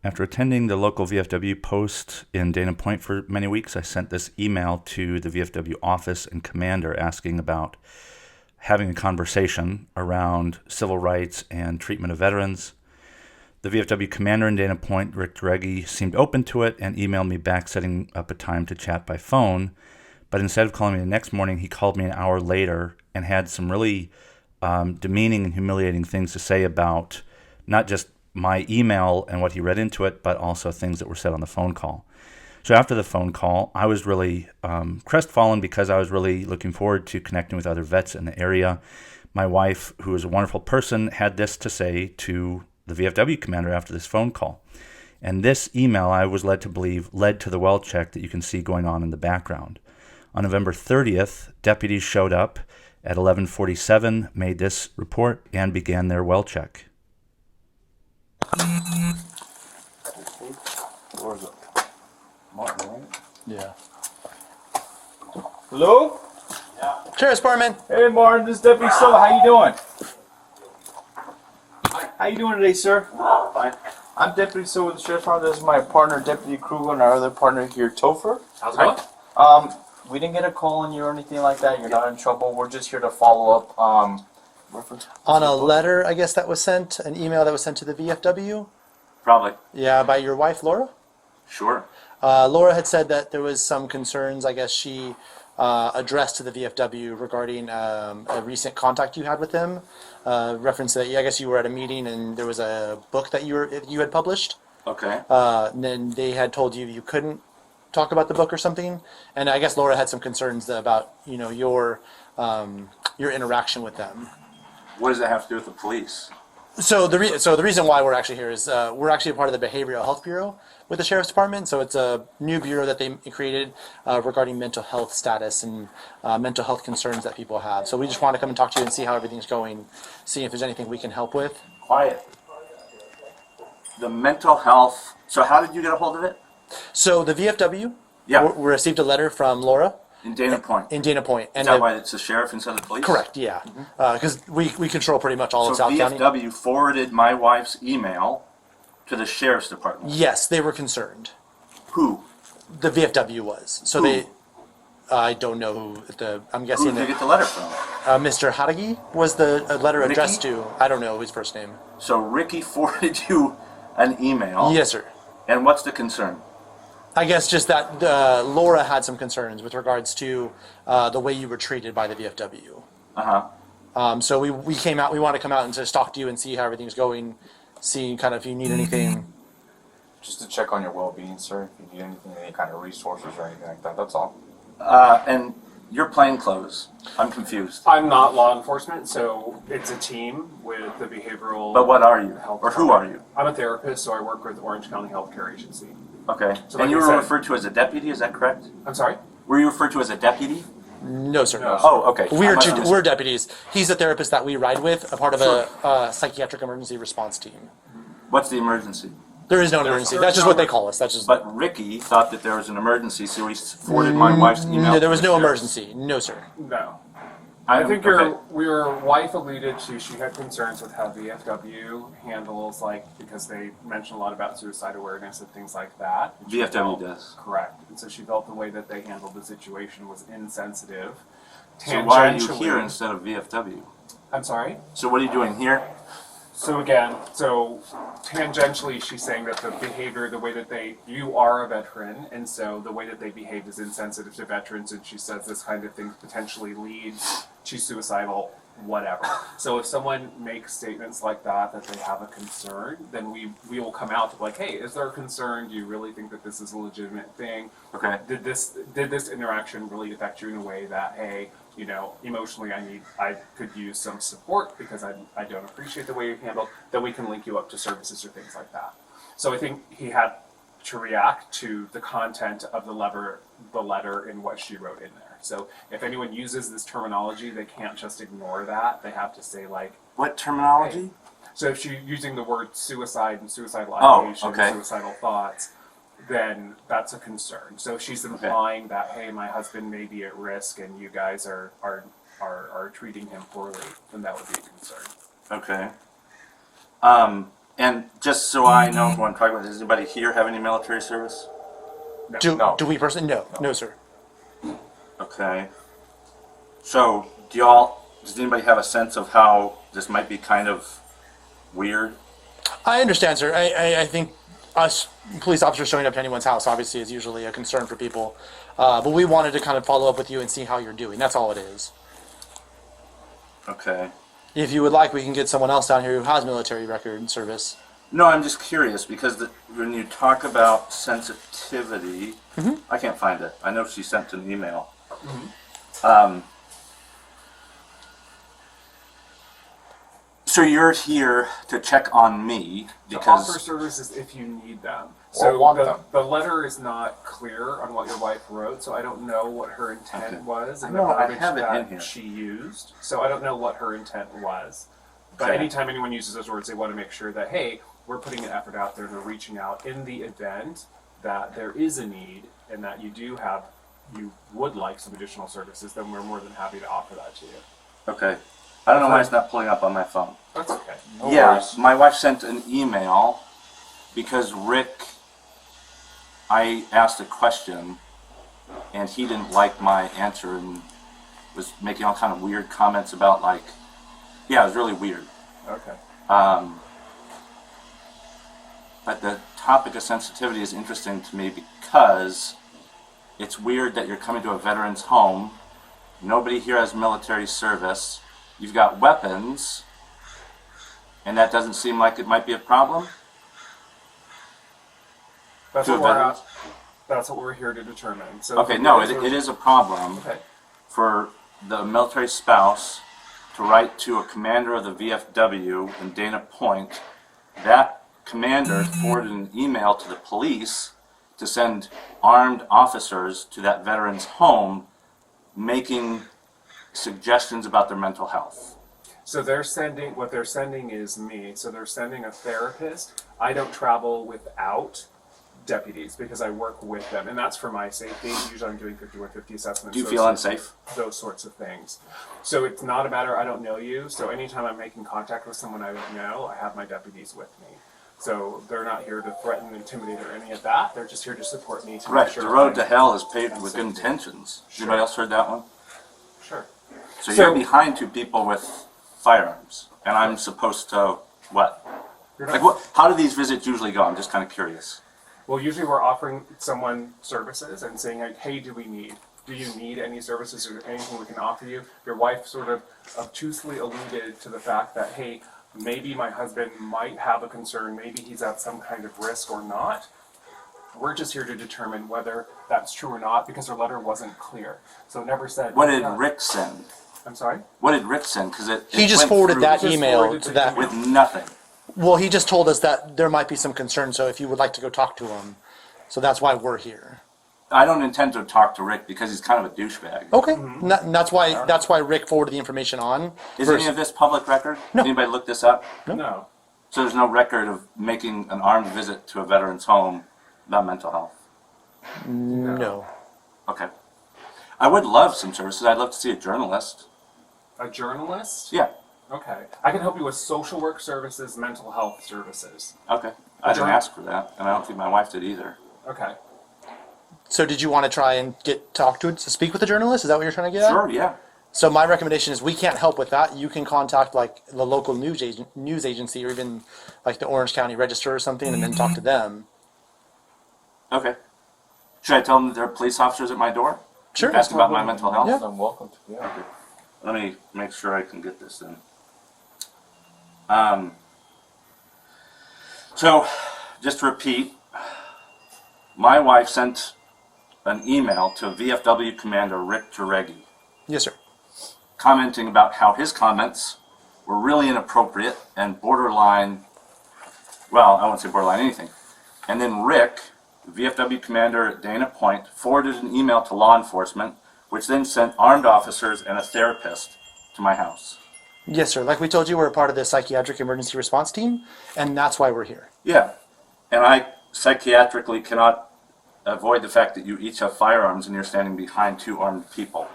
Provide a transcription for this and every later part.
After attending the local VFW post in Dana Point for many weeks, I sent this email to the VFW office and commander asking about having a conversation around civil rights and treatment of veterans. The VFW commander in Dana Point, Rick Dregge, seemed open to it and emailed me back setting up a time to chat by phone. But instead of calling me the next morning, he called me an hour later and had some really demeaning and humiliating things to say about not just my email and what he read into it, but also things that were said on the phone call. So after the phone call, I was really crestfallen because I was really looking forward to connecting with other vets in the area. My wife, who is a wonderful person, had this to say to the VFW commander after this phone call. And this email, I was led to believe, led to the well check that you can see going on in the background. On November 30th, deputies showed up at 11:47, made this report, and began their well check. Where's it? Martin, right? Yeah. Hello? Yeah. Sheriff's Department. Hey, Martin, this is Deputy Silva. How you doing? How you doing today, sir? Fine. I'm Deputy Silva with the Sheriff's Department. This is my partner, Deputy Kruger, and our other partner here, Topher. How's it going? We didn't get a call on you or anything like that. You're not in trouble. We're just here to follow up. On a letter, I guess that was sent, an email that was sent to the VFW. Probably. Yeah, by your wife, Laura. Sure. Laura had said that there was some concerns, I guess she addressed to the VFW regarding a recent contact you had with him. Reference that I guess you were at a meeting and there was a book that you had published. Okay. And then they had told you couldn't talk about the book or something. And I guess Laura had some concerns about your interaction with them. What does that have to do with the police? So the reason why we're actually here is we're actually a part of the Behavioral Health Bureau with the Sheriff's Department. So it's a new bureau that they created regarding mental health status and mental health concerns that people have. So we just want to come and talk to you and see how everything's going, see if there's anything we can help with. Quiet. The mental health. So how did you get a hold of it? So the VFW we received a letter from Laura. In Dana Point. In Dana Point. Is that why it's the sheriff instead of the police? Correct, yeah. Because we control pretty much all of South County. So VFW forwarded my wife's email to the sheriff's department? Yes, they were concerned. Who? The VFW was. So who? I don't know who, I'm guessing. Who did you get the letter from? Mr. Hadagi was the letter addressed to. I don't know his first name. So Ricky forwarded you an email? Yes, sir. And what's the concern? I guess just that Laura had some concerns with regards to the way you were treated by the VFW. So we came out. We want to come out and just talk to you and see how everything's going, see kind of if you need anything. Just to check on your well-being, sir. If you need anything, any kind of resources or anything like that, that's all. And you're plainclothes. I'm confused. I'm not law enforcement, so it's a team with the behavioral. But what are you? Health Or who are you? I'm a therapist, so I work with Orange County Healthcare Agency. Okay. So and like you I were said- referred to as a deputy, is that correct? I'm sorry? Were you referred to as a deputy? No, sir. No. Oh, okay. We're deputies. He's a therapist that we ride with, a part of a psychiatric emergency response team. What's the emergency? There is no emergency. That's just what they call us. That's just. But Ricky thought that there was an emergency, so he forwarded my wife's email. No, there was to the no sheriff. emergency. No, sir. No. I think your okay. wife alluded to she had concerns with how VFW handles, because they mention a lot about suicide awareness and things like that. And she VFW felt- does. Correct. And so she felt the way that they handled the situation was insensitive. So why are you Tangentially- here instead of VFW? I'm sorry? So what are you doing here? So again, tangentially, she's saying that the behavior, the way that you are a veteran, and so the way that they behave is insensitive to veterans, and she says this kind of thing potentially leads to suicidal whatever. So if someone makes statements like that they have a concern, then we will come out to be like, hey, is there a concern? Do you really think that this is a legitimate thing? Okay. Did this interaction really affect you in a way that, hey, emotionally I could use some support because I don't appreciate the way you handled, then we can link you up to services or things like that. So I think he had to react to the content of the letter in what she wrote in there. So if anyone uses this terminology, they can't just ignore that. They have to say What terminology? Hey. So if she's using the word suicide and suicidal Oh, ideation, okay. suicidal thoughts, then that's a concern. So if she's implying that, hey, my husband may be at risk and you guys are treating him poorly, then that would be a concern. Okay. And just so I know who I'm talking about, does anybody here have any military service? No. Do we personally? No, sir. Okay. So, does anybody have a sense of how this might be kind of weird? I understand, sir. I think us police officers showing up to anyone's house obviously is usually a concern for people. But we wanted to kind of follow up with you and see how you're doing. That's all it is. Okay. If you would like, we can get someone else down here who has military record and service. No, I'm just curious because when you talk about sensitivity, I can't find it. I know she sent an email. So you're here to check on me To offer because services if you need them. Or want them. The letter is not clear on what your wife wrote, so I don't know what her intent Okay. was and No, the I verbiage have it in that here. she used. So I don't know what her intent was. But Okay. anytime anyone uses those words, they want to make sure that, hey, we're putting an effort out there and we're reaching out in the event that there is a need and that you would like some additional services, then we're more than happy to offer that to you. okay. I don't know why it's not pulling up on my phone. That's okay. No Yeah, worries. my wife sent an email because I asked a question and he didn't like my answer and was making all kind of weird comments about it was really weird. Okay. But the topic of sensitivity is interesting to me because it's weird that you're coming to a veteran's home. Nobody here has military service. You've got weapons, and that doesn't seem like it might be a problem. That's To what we're veterans? that's what we're here to determine. So Okay, no, it is a problem Okay. for the military spouse to write to a commander of the VFW in Dana Point. That commander forwarded an email to the police to send armed officers to that veteran's home, making suggestions about their mental health. So what they're sending is me. So they're sending a therapist. I don't travel without deputies because I work with them, and that's for my safety. Usually I'm doing 5150 assessments. Do you those feel sorts of- unsafe? Those sorts of things. So it's not a matter, I don't know you. So anytime I'm making contact with someone I don't know, I have my deputies with me. So they're not here to threaten, intimidate, or any of that. They're just here to support me to Right, make sure the road I'm- to hell is paved I'm with safe. good intentions. Sure. Anybody else heard that one? Sure. So So- you're behind two people with firearms, and I'm supposed to what? You're not- Like what? How do these visits usually go? I'm just kind of curious. Well, usually we're offering someone services and saying, like, hey, do you need any services or anything we can offer you? Your wife sort of obtusely alluded to the fact that, hey, maybe my husband might have a concern, maybe he's at some kind of risk or not. We're just here to determine whether that's true or not because her letter wasn't clear. So it never said. What did Rick send? I'm sorry? What did Rick send? Because He just forwarded that Just email forwarded to the that. email. with nothing. Well, he just told us that there might be some concern, so if you would like to go talk to him. So that's why we're here. I don't intend to talk to Rick because he's kind of a douchebag. Okay. And that's why Rick forwarded the information on. Is any of this public record? No. Anybody look this up? No. So there's no record of making an armed visit to a veteran's home about mental health. No. Okay. I would love some services. I'd love to see a journalist. A journalist? Yeah. Okay. I can help you with social work services, mental health services. Okay. I didn't ask for that, and I don't think my wife did either. Okay. So did you want to try and speak with the journalist? Is that what you're trying to get at? Sure. Yeah. So my recommendation is we can't help with that. You can contact like the local news agency or even like the Orange County Register or something and then talk to them. Okay. Should I tell them that there are police officers at my door? Sure. Asking about my mental health? Yeah. I'm welcome to. Yeah. Let me make sure I can get this then. So, just to repeat, my wife sent an email to VFW Commander Rick Jareggi Yes, sir. commenting about how his comments were really inappropriate and borderline, well, I won't say borderline anything. And then Rick, the VFW Commander at Dana Point, forwarded an email to law enforcement, which then sent armed officers and a therapist to my house. Yes, sir. Like we told you, we're a part of the psychiatric emergency response team, and that's why we're here. Yeah, and I psychiatrically cannot avoid the fact that you each have firearms and you're standing behind two armed people.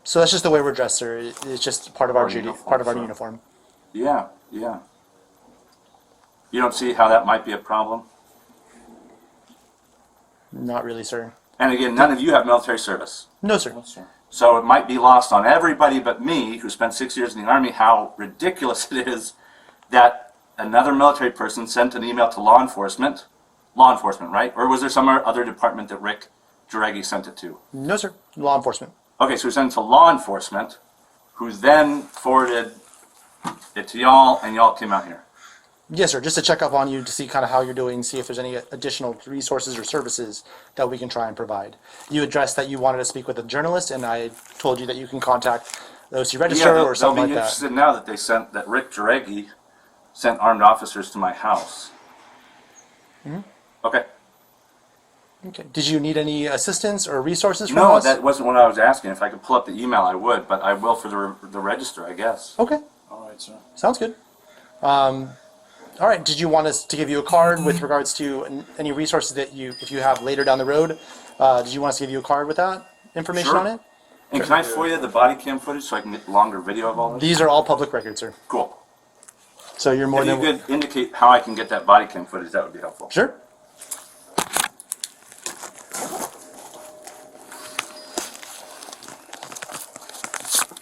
So that's just the way we're dressed, sir. It's just part of our duty, uniform, part of our sir. uniform. Yeah, yeah. You don't see how that might be a problem? Not really, sir. And again, none of you have military service. No, sir. So it might be lost on everybody but me, who spent 6 years in the Army, how ridiculous it is that another military person sent an email to law enforcement, right? Or was there some other department that Rick Jareggi sent it to? No, sir. Law enforcement. Okay, so he sent it to law enforcement, who then forwarded it to y'all, and y'all came out here. Yes, sir. Just to check up on you to see kind of how you're doing, see if there's any additional resources or services that we can try and provide. You addressed that you wanted to speak with a journalist, and I told you that you can contact the OC Register or something like they'll be that. interested now that Rick Jareggi sent armed officers to my house. Okay. Okay. Did you need any assistance or resources from No, us? that wasn't what I was asking. If I could pull up the email, I would, but I will for the register, I guess. Okay. All right, sir. Sounds good. All right. Did you want us to give you a card with regards to any resources that if you have later down the road? Did you want us to give you a card with that information Sure. on it? And can I FOIA the body cam footage so I can get longer video of all this? These are all public records, sir. Cool. So you're more If than you could indicate how I can get that body cam footage, that would be helpful. sure.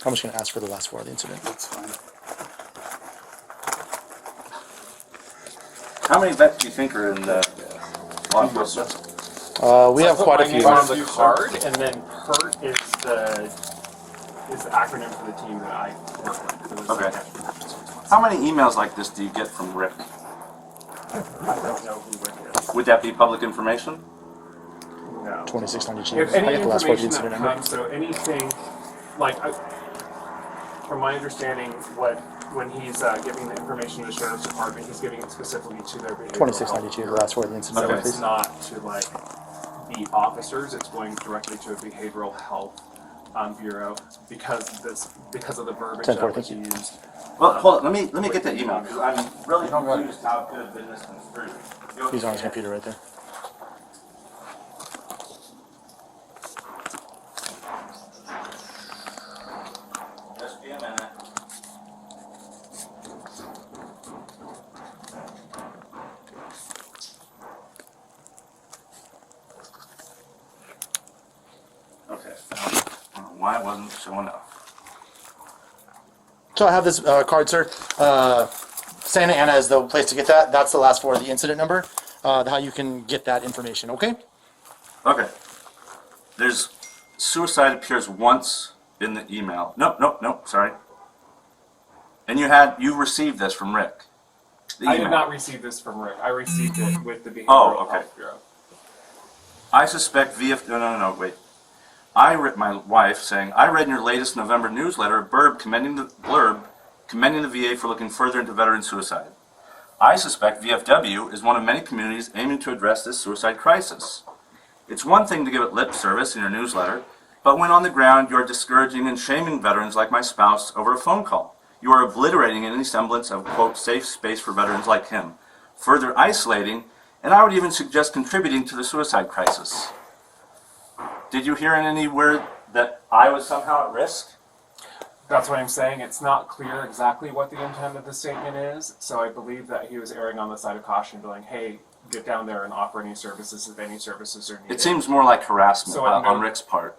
I'm just going to ask for the last four of the incident. That's fine. How many vets do you think are in the law enforcement? We have quite a My name few. on the card, and then PERT is the acronym for the team that I work with. So it's Okay. like- How many emails like this do you get from Rick? I don't know who Rick is. Would that be public information? No. 2692. If I any get the last four of the information incident that number. comes, so anything, like, from my understanding, when he's giving the information to the sheriff's department, he's giving it specifically to their behavioral 2692, the last four of the incident health. number, So it's please. not to like the officers; it's going directly to a behavioral health bureau because of the verbiage that 10-4, was thank you. used. Well, hold on. Let me get that email because I'm really confused how good business comes through. He's on his computer right there. Just be a minute. Okay. I don't know why it wasn't showing up. So I have this card, sir. Santa Ana is the place to get that. That's the last four of the incident number. How you can get that information, okay? Okay. There's suicide appears once in the email. Nope, sorry. And you received this from Rick. The I did email. not receive this from Rick. I received it with the behavioral Oh, okay. health bureau. I suspect no, wait. My wife saying, I read in your latest November newsletter a blurb commending the VA for looking further into veteran suicide. I suspect VFW is one of many communities aiming to address this suicide crisis. It's one thing to give it lip service in your newsletter, but when on the ground you are discouraging and shaming veterans like my spouse over a phone call. You are obliterating any semblance of, quote, safe space for veterans like him, further isolating, and I would even suggest contributing to the suicide crisis. Did you hear in anywhere that I was somehow at risk? That's what I'm saying. It's not clear exactly what the intent of the statement is, so I believe that he was erring on the side of caution, going, hey, get down there and offer any services if any services are needed. It seems more like harassment So on Rick's part.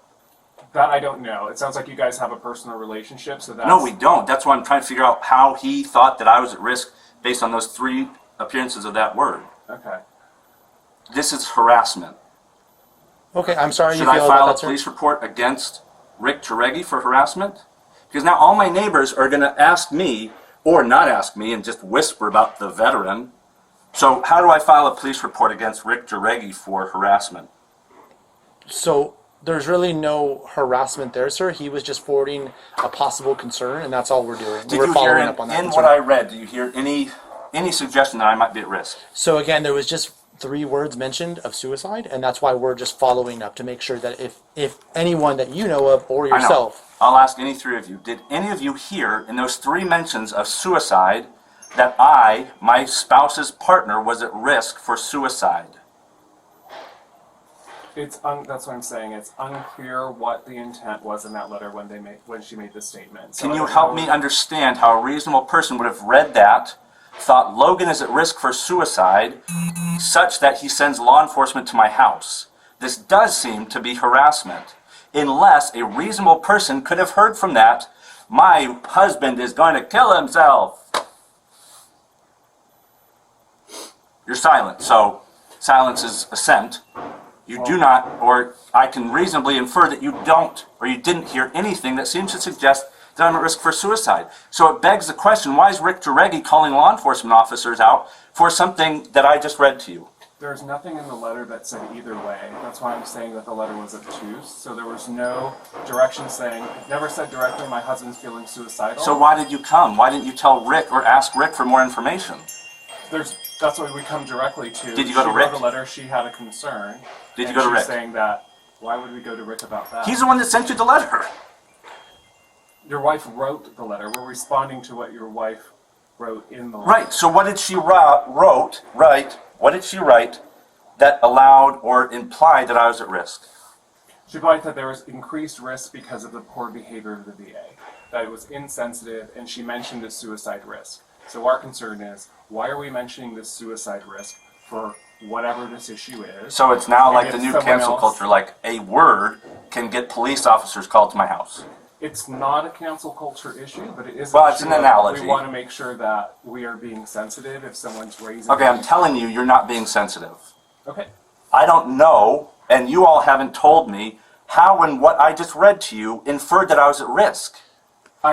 That I don't know. It sounds like you guys have a personal relationship, so that's... No, we don't. That's why I'm trying to figure out how he thought that I was at risk based on those 3 appearances of that word. Okay. This is harassment. Okay, I'm sorry you Should I feel file about a that, sir. police report against Rick Jareggi for harassment? Because now all my neighbors are going to ask me, or not ask me, and just whisper about the veteran. So how do I file a police report against Rick Jareggi for harassment? So there's really no harassment there, sir. He was just forwarding a possible concern, and that's all we're doing. Did We're you hear following up on that in concern. what I read, do you hear any suggestion that I might be at risk? So again, there was just 3 words mentioned of suicide, and that's why we're just following up to make sure that if anyone that you know of or I know. yourself, I'll ask any 3 of you. Did any of you hear in those 3 mentions of suicide that I, my spouse's partner, was at risk for suicide? That's what I'm saying. It's unclear what the intent was in that letter when she made the statement. So Can I you don't help know- me understand how a reasonable person would have read that thought Logan is at risk for suicide such that he sends law enforcement to my house. This does seem to be harassment. Unless a reasonable person could have heard from that, my husband is going to kill himself. You're silent, so silence is assent. You do not, or I can reasonably infer that you don't, or you didn't hear anything that seems to suggest that I'm at risk for suicide. So it begs the question, why is Rick Jareggi calling law enforcement officers out for something that I just read to you? There's nothing in the letter that said either way. That's why I'm saying that the letter was obtuse. So there was no direction saying, it never said directly, my husband's feeling suicidal. So why did you come? Why didn't you tell Rick or ask Rick for more information? That's what we come directly to. Did you go to Rick? She wrote a letter, she had a concern. Did you go to Rick? She's saying that, why would we go to Rick about that? He's the one that sent you the letter. Your wife wrote the letter. We're responding to what your wife wrote in the letter. Right, so what did she write? What did she write that allowed or implied that I was at risk? She implied that there was increased risk because of the poor behavior of the VA, that it was insensitive, and she mentioned the suicide risk. So our concern is, why are we mentioning this suicide risk for whatever this issue is? So it's now And like if the new someone cancel else- culture, like a word can get police officers called to my house. It's not a cancel culture issue, but it is. Well, it's an analogy. We want to make sure that we are being sensitive if someone's raising. Okay, I'm telling you, you're not being sensitive. Okay. I don't know, and you all haven't told me how and what I just read to you inferred that I was at risk.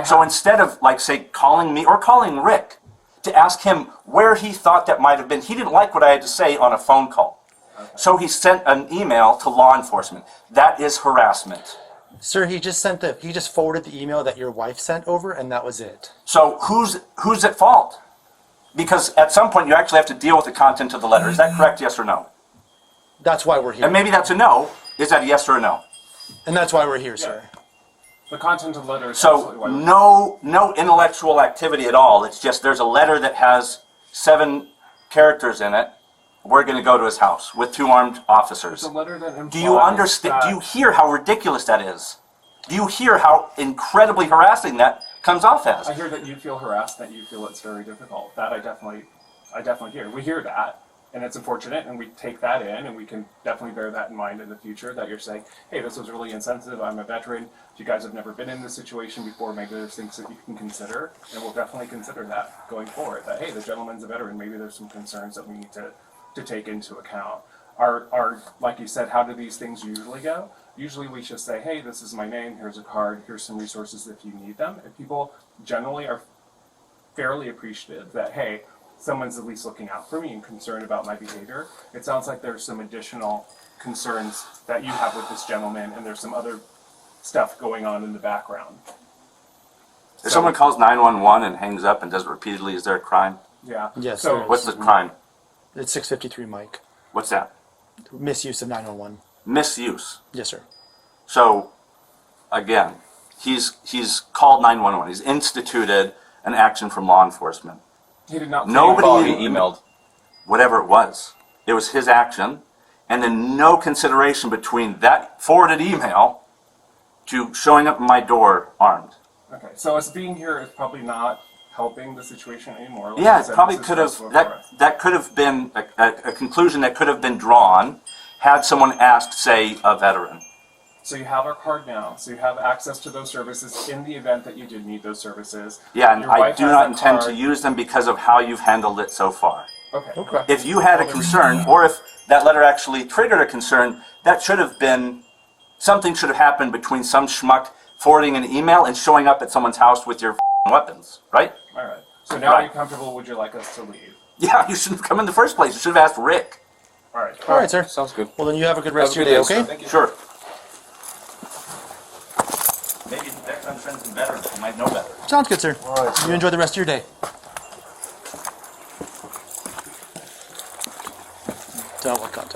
So instead of, like, say, calling me or calling Rick to ask him where he thought that might have been, he didn't like what I had to say on a phone call. Okay. So he sent an email to law enforcement. That is harassment. Sir, he just forwarded the email that your wife sent over, and that was it. So who's at fault? Because at some point you actually have to deal with the content of the letter. Is that correct, yes or no? That's why we're here. And maybe that's a no. Is that a yes or a no? And that's why we're here, sir. The content of the letter is So absolutely why we're no intellectual activity at all. It's just there's a letter that has 7 characters in it. We're going to go to his house with 2 armed officers. It's a letter that implies Do you understand? that- Do you hear how ridiculous that is? Do you hear how incredibly harassing that comes off as? I hear that you feel harassed, that you feel it's very difficult. That I definitely hear. We hear that, and it's unfortunate, and we take that in, and we can definitely bear that in mind in the future, that you're saying, hey, this was really insensitive, I'm a veteran, if you guys have never been in this situation before, maybe there's things that you can consider, and we'll definitely consider that going forward, that, hey, the gentleman's a veteran, maybe there's some concerns that we need to take into account. Our like you said, how do these things usually go? Usually we just say, hey, this is my name, here's a card, here's some resources if you need them. And people generally are fairly appreciative that, hey, someone's at least looking out for me and concerned about my behavior. It sounds like there's some additional concerns that you have with this gentleman, and there's some other stuff going on in the background. If someone calls 911 and hangs up and does it repeatedly, is there a crime? Yeah. Yes, So there is. What's the crime? It's 653, Mike. What's that? Misuse of 911. Misuse. Yes, sir. So, again, he's called 911. He's instituted an action from law enforcement. he did not. Nobody He emailed. whatever it was. It was his action, and then no consideration between that forwarded email to showing up at my door armed. Okay. So us being here is probably not helping the situation anymore. Like Yeah, I it said, probably this is could have, stressful for us. that could have been a conclusion that could have been drawn had someone asked, say, a veteran. So you have our card now. So you have access to those services in the event that you did need those services. Yeah, and Your I wife do has not that intend to card. use them because of how you've handled it so far. Okay. Okay. If you had a concern, or if that letter actually triggered a concern, that should have been, something should have happened between some schmuck forwarding an email and showing up at someone's house with your weapons, right? All right. So now Right. you're comfortable. Would you like us to leave? Yeah, you shouldn't have come in the first place. You should have asked Rick. All right. All right, sir. Sounds good. Well, then you have a good rest Have of a your good day, day, okay? sir. Thank you. Sure. Maybe next time friends some better. You might know better. Sounds good, sir. All right, You enjoy the rest of your day. So what got